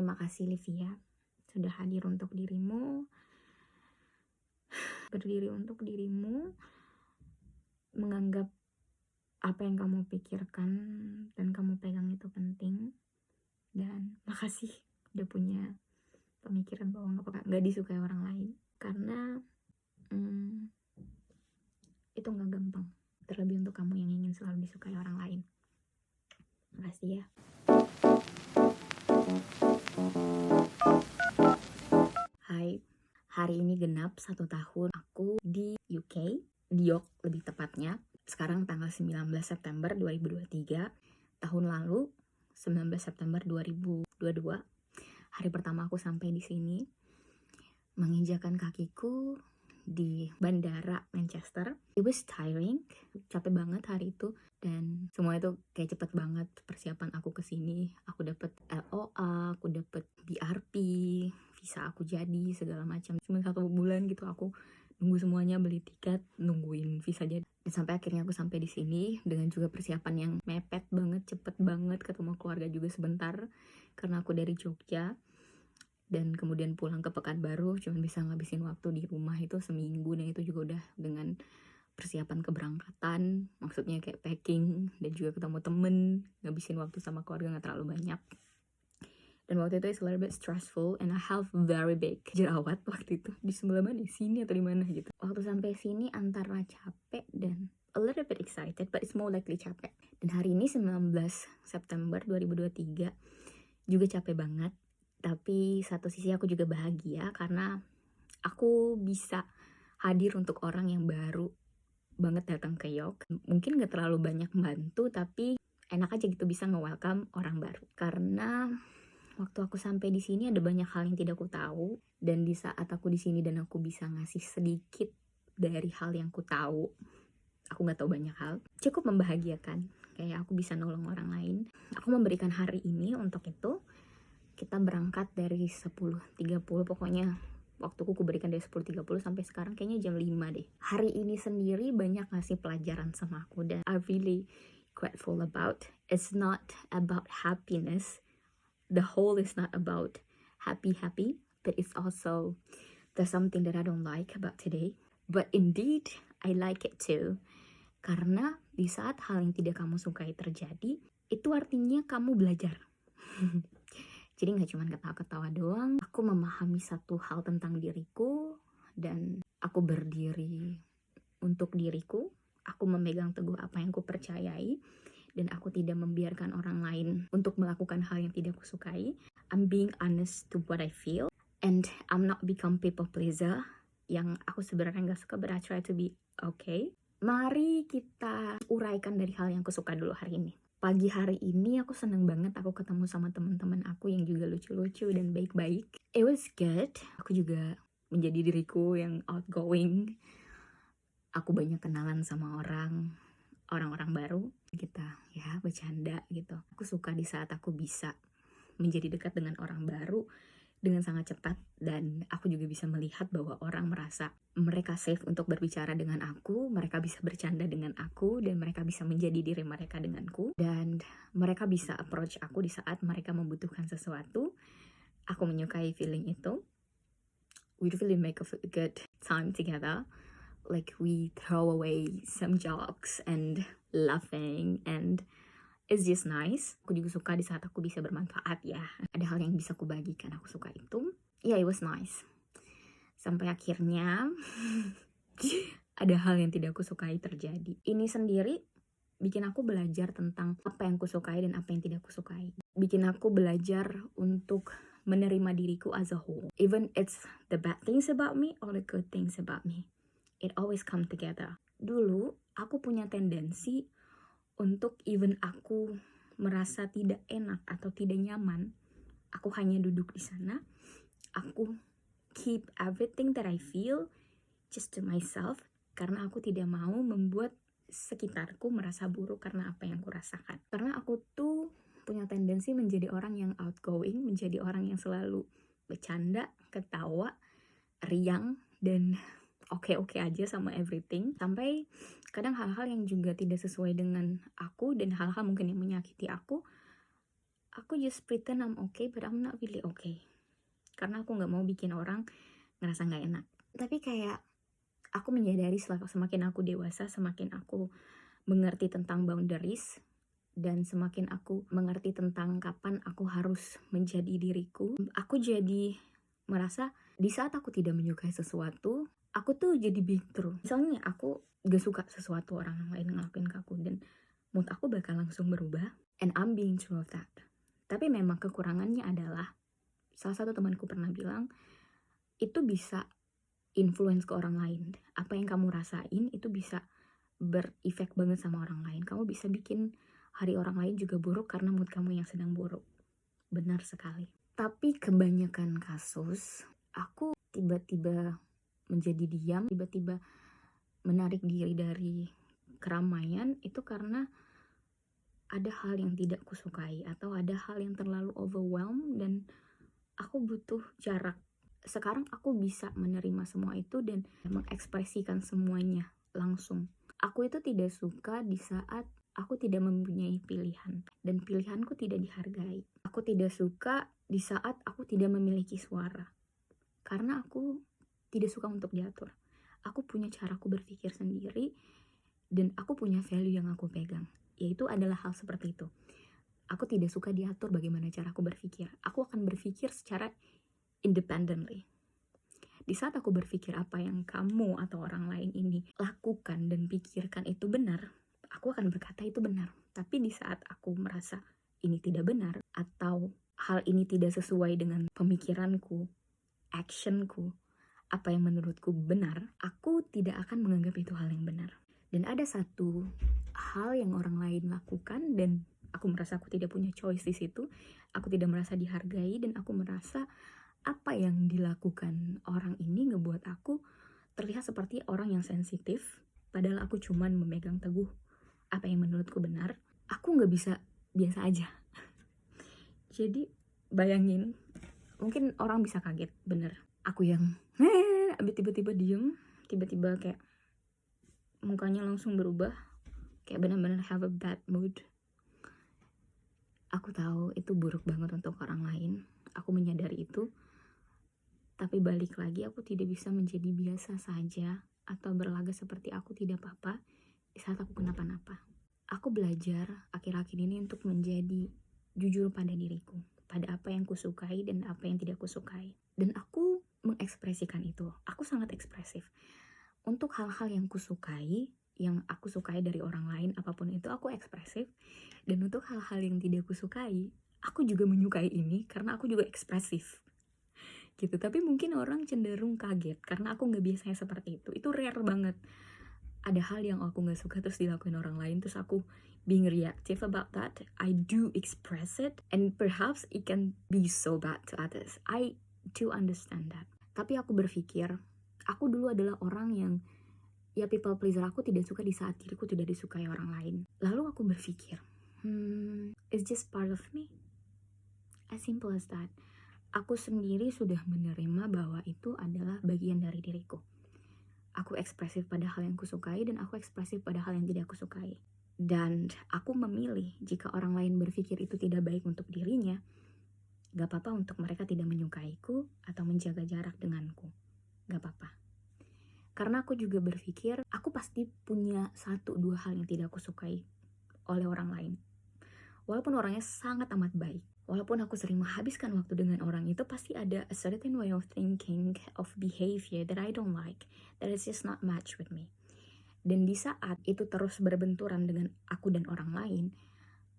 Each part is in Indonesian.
Terima kasih Livia sudah hadir untuk dirimu, berdiri untuk dirimu, menganggap apa yang kamu pikirkan dan kamu pegang itu penting. Dan makasih udah punya pemikiran bahwa nggak disukai orang lain, karena itu nggak gampang, terlebih untuk kamu yang ingin selalu disukai orang lain. Makasih ya. Hai, hari ini genap 1 tahun aku di UK, di York lebih tepatnya. Sekarang tanggal 19 September 2023. Tahun lalu 19 September 2022, hari pertama aku sampai di sini, menginjakan kakiku di bandara Manchester. It was tiring, capek banget hari itu, dan semua itu kayak cepet banget persiapan aku kesini. Aku dapet LOA, aku dapet BRP, visa aku jadi, segala macam. Cuma 1 bulan gitu aku nunggu semuanya, beli tiket, nungguin visa jadi. Dan sampai akhirnya aku sampai di sini dengan juga persiapan yang mepet banget, cepet banget, ketemu keluarga juga sebentar karena aku dari Jogja. Dan kemudian pulang ke Pekanbaru, cuma bisa ngabisin waktu di rumah itu seminggu, dan itu juga udah dengan persiapan keberangkatan, maksudnya kayak packing dan juga ketemu temen, ngabisin waktu sama keluarga gak terlalu banyak. Dan waktu itu it's a little bit stressful and I have very big jerawat waktu itu di sebelah mana, sini atau di mana gitu. Waktu sampai sini antara capek dan a little bit excited, but it's more likely capek. Dan hari ini 19 September 2023 juga capek banget. Tapi satu sisi aku juga bahagia karena aku bisa hadir untuk orang yang baru banget datang ke York. Mungkin gak terlalu banyak membantu, tapi enak aja gitu bisa nge-welcome orang baru. Karena waktu aku sampai di sini ada banyak hal yang tidak aku tahu, dan di saat aku di sini dan aku bisa ngasih sedikit dari hal yang aku tahu, aku gak tahu banyak hal, cukup membahagiakan. Kayak aku bisa nolong orang lain. Aku memberikan hari ini untuk itu. Kita berangkat dari 10.30, pokoknya waktuku kuberikan dari 10.30 sampai sekarang kayaknya jam 5 deh. Hari ini sendiri banyak ngasih pelajaran sama aku, dan I really grateful about. It's not about happiness. The whole is not about happy, but it's also there's something that I don't like about today. But indeed, I like it too. Karena di saat hal yang tidak kamu sukai terjadi, itu artinya kamu belajar. Jadi gak cuma ketawa-ketawa doang, aku memahami satu hal tentang diriku, dan aku berdiri untuk diriku. Aku memegang teguh apa yang aku percayai, dan aku tidak membiarkan orang lain untuk melakukan hal yang tidak aku sukai. I'm being honest to what I feel, and I'm not become people pleaser, yang aku sebenarnya gak suka, but I try to be okay. Mari kita uraikan dari hal yang aku suka dulu hari ini. Pagi hari ini aku seneng banget aku ketemu sama teman-teman aku yang juga lucu-lucu dan baik-baik. It was good. Aku juga menjadi diriku yang outgoing. Aku banyak kenalan sama orang-orang baru. Kita ya bercanda gitu. Aku suka di saat aku bisa menjadi dekat dengan orang baru dengan sangat cepat, dan aku juga bisa melihat bahwa orang merasa mereka safe untuk berbicara dengan aku, mereka bisa bercanda dengan aku, dan mereka bisa menjadi diri mereka denganku, dan mereka bisa approach aku di saat mereka membutuhkan sesuatu. Aku menyukai feeling itu. We really make a good time together. Like we throw away some jokes and laughing, and it's just nice. Aku juga suka di saat aku bisa bermanfaat ya. Ada hal yang bisa aku bagikan, aku suka itu. Yeah, it was nice. Sampai akhirnya ada hal yang tidak aku sukai terjadi. Ini sendiri bikin aku belajar tentang apa yang aku sukai dan apa yang tidak aku sukai. Bikin aku belajar untuk menerima diriku as a whole. Even it's the bad things about me or the good things about me. It always come together. Dulu aku punya tendensi untuk even aku merasa tidak enak atau tidak nyaman, aku hanya duduk di sana, aku keep everything that I feel just to myself, karena aku tidak mau membuat sekitarku merasa buruk karena apa yang aku rasakan. Karena aku tuh punya tendensi menjadi orang yang outgoing, menjadi orang yang selalu bercanda, ketawa, riang, dan oke-oke aja sama everything. Sampai kadang hal-hal yang juga tidak sesuai dengan aku dan hal-hal mungkin yang menyakiti aku aku just pretend I'm okay, but I'm not really okay. Karena aku gak mau bikin orang ngerasa gak enak. Tapi kayak aku menyadari semakin aku dewasa, semakin aku mengerti tentang boundaries, dan semakin aku mengerti tentang kapan aku harus menjadi diriku, aku jadi merasa di saat aku tidak menyukai sesuatu, aku tuh jadi being true. Misalnya aku gak suka sesuatu orang lain ngelakuin ke aku, dan mood aku bakal langsung berubah, and I'm being true of that. Tapi memang kekurangannya adalah, salah satu temanku pernah bilang, itu bisa influence ke orang lain. Apa yang kamu rasain itu bisa berefek banget sama orang lain. Kamu bisa bikin hari orang lain juga buruk karena mood kamu yang sedang buruk. Benar sekali. Tapi kebanyakan kasus, aku tiba-tiba menjadi diam, tiba-tiba menarik diri dari keramaian, itu karena ada hal yang tidak kusukai, atau ada hal yang terlalu overwhelm, dan aku butuh jarak. Sekarang aku bisa menerima semua itu dan mengekspresikan semuanya langsung. Aku itu tidak suka di saat aku tidak mempunyai pilihan, dan pilihanku tidak dihargai. Aku tidak suka di saat aku tidak memiliki suara, karena aku tidak suka untuk diatur. Aku punya caraku berpikir sendiri, dan aku punya value yang aku pegang, yaitu adalah hal seperti itu. Aku tidak suka diatur bagaimana caraku berpikir. Aku akan berpikir secara independently. Di saat aku berpikir apa yang kamu atau orang lain ini lakukan dan pikirkan itu benar, aku akan berkata itu benar. Tapi di saat aku merasa ini tidak benar, atau hal ini tidak sesuai dengan pemikiranku, actionku, apa yang menurutku benar, aku tidak akan menganggap itu hal yang benar. Dan ada satu hal yang orang lain lakukan dan aku merasa aku tidak punya choice di situ. Aku tidak merasa dihargai, dan aku merasa apa yang dilakukan orang ini ngebuat aku terlihat seperti orang yang sensitif, padahal aku cuman memegang teguh apa yang menurutku benar. Aku gak bisa biasa aja. Jadi bayangin, mungkin orang bisa kaget, bener. Aku yang tiba-tiba diem, tiba-tiba kayak mukanya langsung berubah, kayak benar-benar have a bad mood. Aku tahu itu buruk banget untuk orang lain, aku menyadari itu. Tapi balik lagi, aku tidak bisa menjadi biasa saja atau berlagak seperti aku tidak apa-apa di saat aku kenapa-napa. Aku belajar akhir-akhir ini untuk menjadi jujur pada diriku, pada apa yang kusukai dan apa yang tidak kusukai. Dan aku mengekspresikan itu. Aku sangat ekspresif. Untuk hal-hal yang kusukai, yang aku sukai dari orang lain, apapun itu aku ekspresif. Dan untuk hal-hal yang tidak kusukai, aku juga menyukai ini karena aku juga ekspresif. Gitu. Tapi mungkin orang cenderung kaget karena aku gak biasanya seperti itu rare banget. Ada hal yang aku gak suka terus dilakuin orang lain, terus aku being reactive about that. I do express it, and perhaps it can be so bad to others. I do understand that. Tapi aku berpikir, aku dulu adalah orang yang people pleaser. Aku tidak suka di saat diriku tidak disukai orang lain. Lalu aku berpikir, it's just part of me. As simple as that. Aku sendiri sudah menerima bahwa itu adalah bagian dari diriku. Aku ekspresif pada hal yang kusukai, dan aku ekspresif pada hal yang tidak kusukai. Dan aku memilih, jika orang lain berpikir itu tidak baik untuk dirinya, gak apa-apa untuk mereka tidak menyukaiku atau menjaga jarak denganku. Gak apa-apa. Karena aku juga berpikir, aku pasti punya 1-2 hal yang tidak kusukai oleh orang lain. Walaupun orangnya sangat amat baik, walaupun aku sering menghabiskan waktu dengan orang itu, pasti ada a certain way of thinking, of behavior that I don't like, that is just not match with me. Dan di saat itu terus berbenturan dengan aku dan orang lain,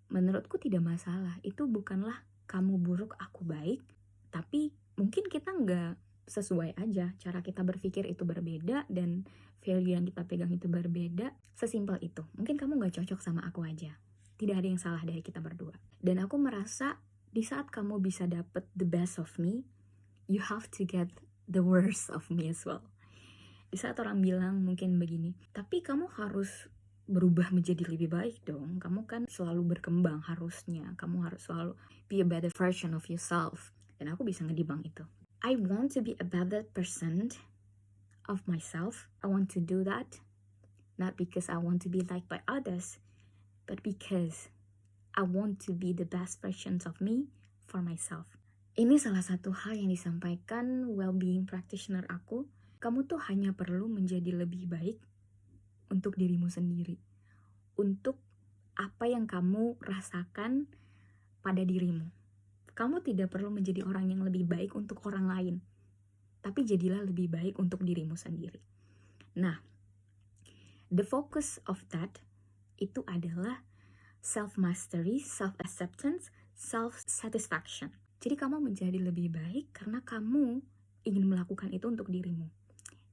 menurutku tidak masalah. Itu bukanlah kamu buruk, aku baik, tapi mungkin kita nggak sesuai aja. Cara kita berpikir itu berbeda, dan value yang kita pegang itu berbeda. Sesimpel itu. Mungkin kamu nggak cocok sama aku aja. Tidak ada yang salah dari kita berdua. Dan aku merasa di saat kamu bisa dapet the best of me, you have to get the worst of me as well. Di saat orang bilang mungkin begini, tapi kamu harus berubah menjadi lebih baik dong. Kamu kan selalu berkembang harusnya. Kamu harus selalu be a better version of yourself. Dan aku bisa ngedibang itu. I want to be a better person of myself. I want to do that. Not because I want to be liked by others, but because I want to be the best versions of me for myself. Ini salah satu hal yang disampaikan well-being practitioner aku. Kamu tuh hanya perlu menjadi lebih baik untuk dirimu sendiri. Untuk apa yang kamu rasakan pada dirimu. Kamu tidak perlu menjadi orang yang lebih baik untuk orang lain. Tapi jadilah lebih baik untuk dirimu sendiri. Nah, the focus of that itu adalah self-mastery, self-acceptance, self-satisfaction. Jadi kamu menjadi lebih baik karena kamu ingin melakukan itu untuk dirimu.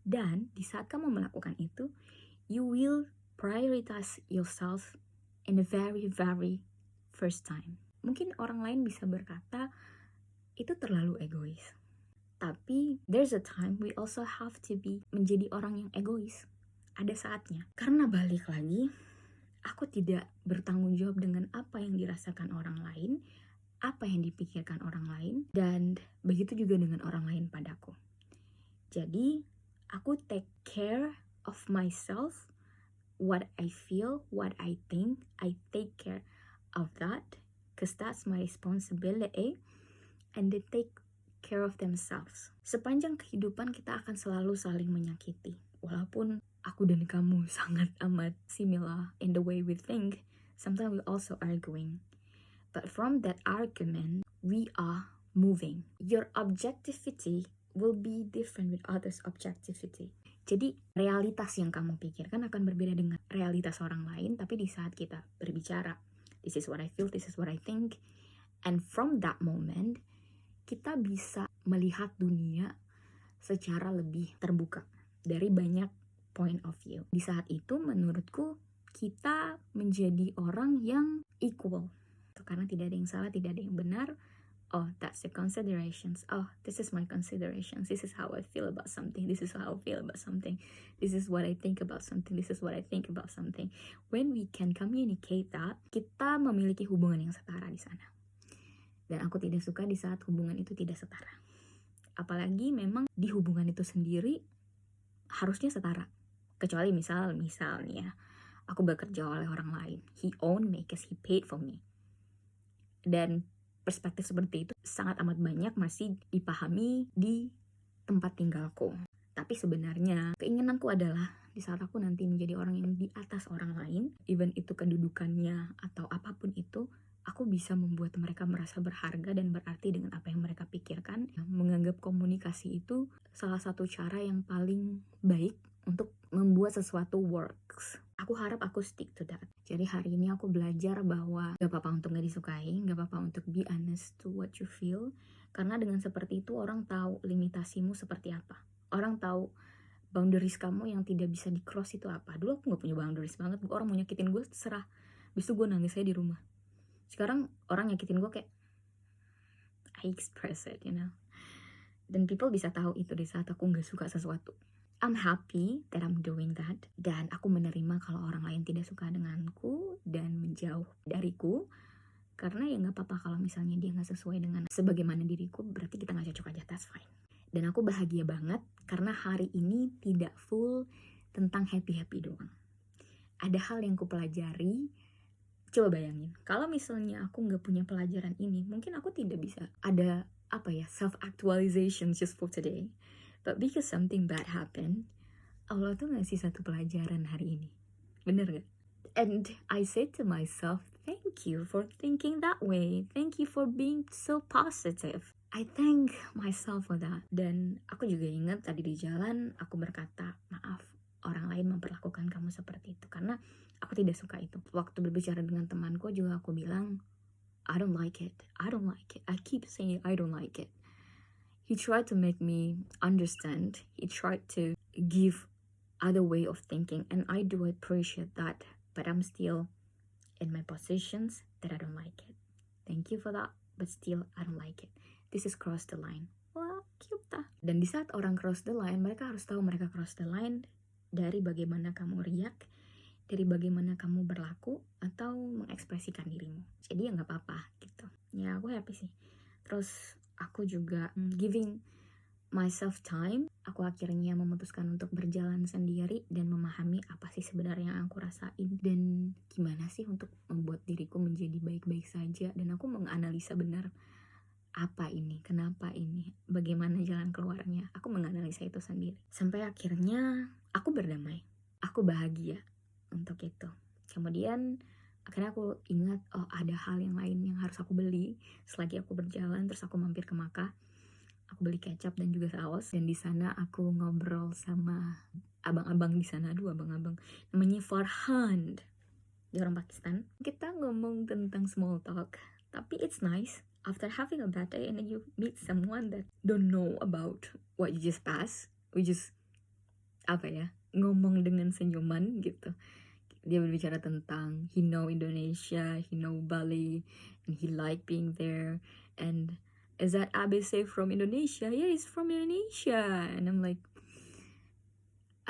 Dan di saat kamu melakukan itu, you will prioritize yourself in the very, very first time. Mungkin orang lain bisa berkata, itu terlalu egois. Tapi there's a time we also have to be menjadi orang yang egois. Ada saatnya. Karena balik lagi, aku tidak bertanggung jawab dengan apa yang dirasakan orang lain, apa yang dipikirkan orang lain, dan begitu juga dengan orang lain padaku. Jadi, aku take care of myself, what I feel, what I think, I take care of that, because that's my responsibility, and they take care of themselves. Sepanjang kehidupan kita akan selalu saling menyakiti. Walaupun aku dan kamu sangat amat similar in the way we think, sometimes we also arguing. But from that argument, we are moving. Your objectivity will be different with others' objectivity. Jadi realitas yang kamu pikirkan akan berbeda dengan realitas orang lain, tapi di saat kita berbicara, this is what I feel, this is what I think, and from that moment, kita bisa melihat dunia secara lebih terbuka dari banyak point of view. Di saat itu menurutku kita menjadi orang yang equal. Karena tidak ada yang salah, tidak ada yang benar. Oh, that's the considerations. Oh, this is my considerations. This is how I feel about something. This is how I feel about something. This is what I think about something. This is what I think about something. When we can communicate that, kita memiliki hubungan yang setara di sana. Dan aku tidak suka di saat hubungan itu tidak setara. Apalagi memang di hubungan itu sendiri harusnya setara. Kecuali misalnya aku bekerja oleh orang lain. He owned me because he paid for me. Dan perspektif seperti itu sangat amat banyak masih dipahami di tempat tinggalku. Tapi sebenarnya keinginanku adalah di saat aku nanti menjadi orang yang di atas orang lain, even itu kedudukannya atau apapun itu, aku bisa membuat mereka merasa berharga dan berarti dengan apa yang mereka pikirkan. Menganggap komunikasi itu salah satu cara yang paling baik untuk membuat sesuatu works. Aku harap aku stick to that. Jadi hari ini aku belajar bahwa gak apa-apa untuk gak disukai, gak apa-apa untuk be honest to what you feel. Karena dengan seperti itu orang tahu limitasimu seperti apa. Orang tahu boundaries kamu yang tidak bisa di-cross itu apa. Dulu aku gak punya boundaries banget. Orang mau nyakitin gue, serah. Habis itu gue nangis aja di rumah. Sekarang orang nyakitin gue kayak I express it, you know. Dan people bisa tahu itu di saat aku gak suka sesuatu. I'm happy that I'm doing that. Dan aku menerima kalau orang lain tidak suka denganku dan menjauh dariku. Karena ya gak apa-apa kalau misalnya dia gak sesuai dengan sebagaimana diriku, berarti kita gak cocok aja, that's fine. Dan aku bahagia banget karena hari ini tidak full tentang happy-happy doang. Ada hal yang ku pelajari. Coba bayangin, kalau misalnya aku gak punya pelajaran ini, mungkin aku tidak bisa ada self-actualization just for today. But because something bad happened, Allah tuh ngasih satu pelajaran hari ini. Bener gak? And I said to myself, thank you for thinking that way. Thank you for being so positive. I thank myself for that. Dan aku juga ingat tadi di jalan, aku berkata, maaf, orang lain memperlakukan kamu seperti itu. Karena aku tidak suka itu. Waktu berbicara dengan temanku juga aku bilang, I don't like it. I don't like it. I keep saying I don't like it. He tried to make me understand. He tried to give other way of thinking. And I do appreciate that. But I'm still in my positions that I don't like it. Thank you for that. But still, I don't like it. This is cross the line. Wah, cute lah. Dan di saat orang cross the line, mereka harus tahu mereka cross the line dari bagaimana kamu react, dari bagaimana kamu berlaku atau mengekspresikan dirimu. Jadi ya gak apa-apa gitu. Ya aku happy sih. Terus aku juga giving myself time, aku akhirnya memutuskan untuk berjalan sendiri dan memahami apa sih sebenarnya yang aku rasain dan gimana sih untuk membuat diriku menjadi baik-baik saja. Dan aku menganalisa benar apa ini, kenapa ini, bagaimana jalan keluarnya. Aku menganalisa itu sendiri sampai akhirnya aku berdamai, aku bahagia untuk itu. Kemudian akhirnya aku ingat, oh ada hal yang lain yang harus aku beli selagi aku berjalan. Terus aku mampir ke Makkah, aku beli kecap dan juga saus, dan di sana aku ngobrol sama abang-abang di sana. Aduh, abang-abang, namanya Farhan, dia orang Pakistan. Kita ngomong tentang small talk, tapi it's nice after having a bad day and then you meet someone that don't know about what you just passed. We just ngomong dengan senyuman gitu. Dia berbicara tentang he know Indonesia, he know Bali, and he like being there. And is that ABC from Indonesia? Yeah, he's from Indonesia. And I'm like,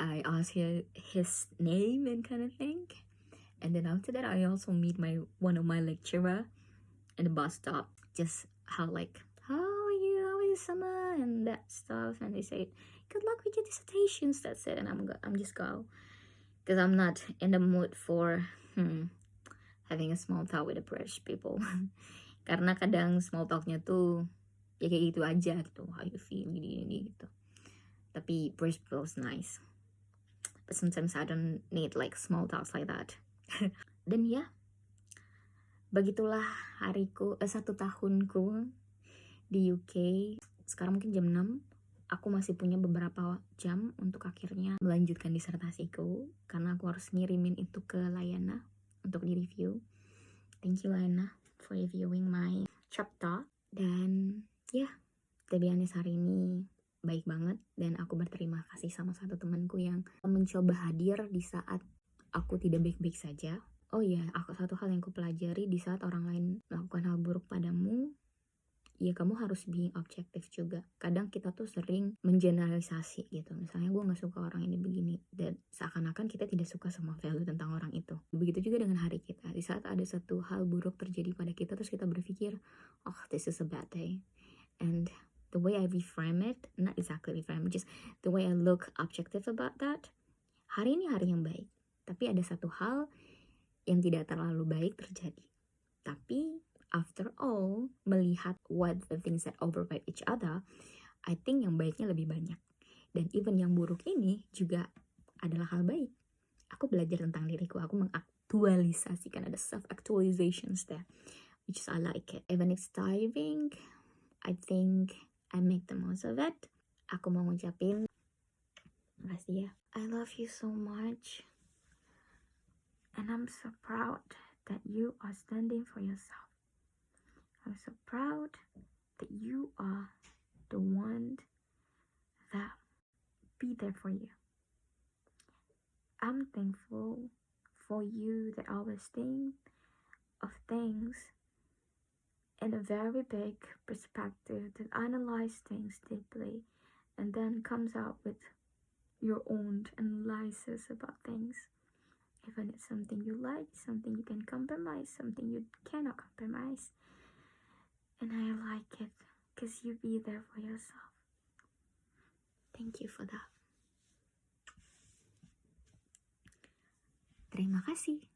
I asked his name and kind of thing. And then after that, I also meet one of my lecturer in the bus stop. Just how are you? How is summer and that stuff. And they say, good luck with your dissertations. That's it. And I'm just go, because I'm not in the mood for having a small talk with the British people. Karena kadang small talknya tuh ya kayak gitu aja gitu, how you feel gini gitu. Tapi British people is nice, but sometimes I don't need like small talks like that. Dan ya, begitulah hariku, 1 tahunku di UK. Sekarang mungkin jam 6, aku masih punya beberapa jam untuk akhirnya melanjutkan disertasiku, karena aku harus ngirimin itu ke Layana untuk di review. Thank you Layana for reviewing my chapter. Dan ya, to be honest, hari ini baik banget, dan aku berterima kasih sama satu temanku yang mencoba hadir di saat aku tidak baik-baik saja. Oh iya, satu hal yang aku pelajari, di saat orang lain melakukan hal buruk padamu, ya kamu harus being objektif juga. Kadang kita tuh sering mengeneralisasi gitu. Misalnya gue gak suka orang ini begini, dan seakan-akan kita tidak suka sama value tentang orang itu. Begitu juga dengan hari kita. Di saat ada satu hal buruk terjadi pada kita, terus kita berpikir, oh this is a bad day. And the way I reframe it, not exactly reframe, just the way I look objective about that, hari ini hari yang baik. Tapi ada satu hal yang tidak terlalu baik terjadi. Tapi after all, melihat what the things that override each other, I think yang baiknya lebih banyak. Dan even yang buruk ini juga adalah hal baik. Aku belajar tentang diriku, aku mengaktualisasikan, ada self-actualizations there, which is I like it. Even it's tiring, I think I make the most of it. Aku mau ngucapin makasih ya. I love you so much. And I'm so proud that you are standing for yourself. I'm so proud that you are the one that be there for you. I'm thankful for you that always think of things in a very big perspective, that analyze things deeply and then comes out with your own analysis about things. Even it's something you like, something you can compromise, something you cannot compromise. And I like it because you be there for yourself. Thank you for that. Terima kasih.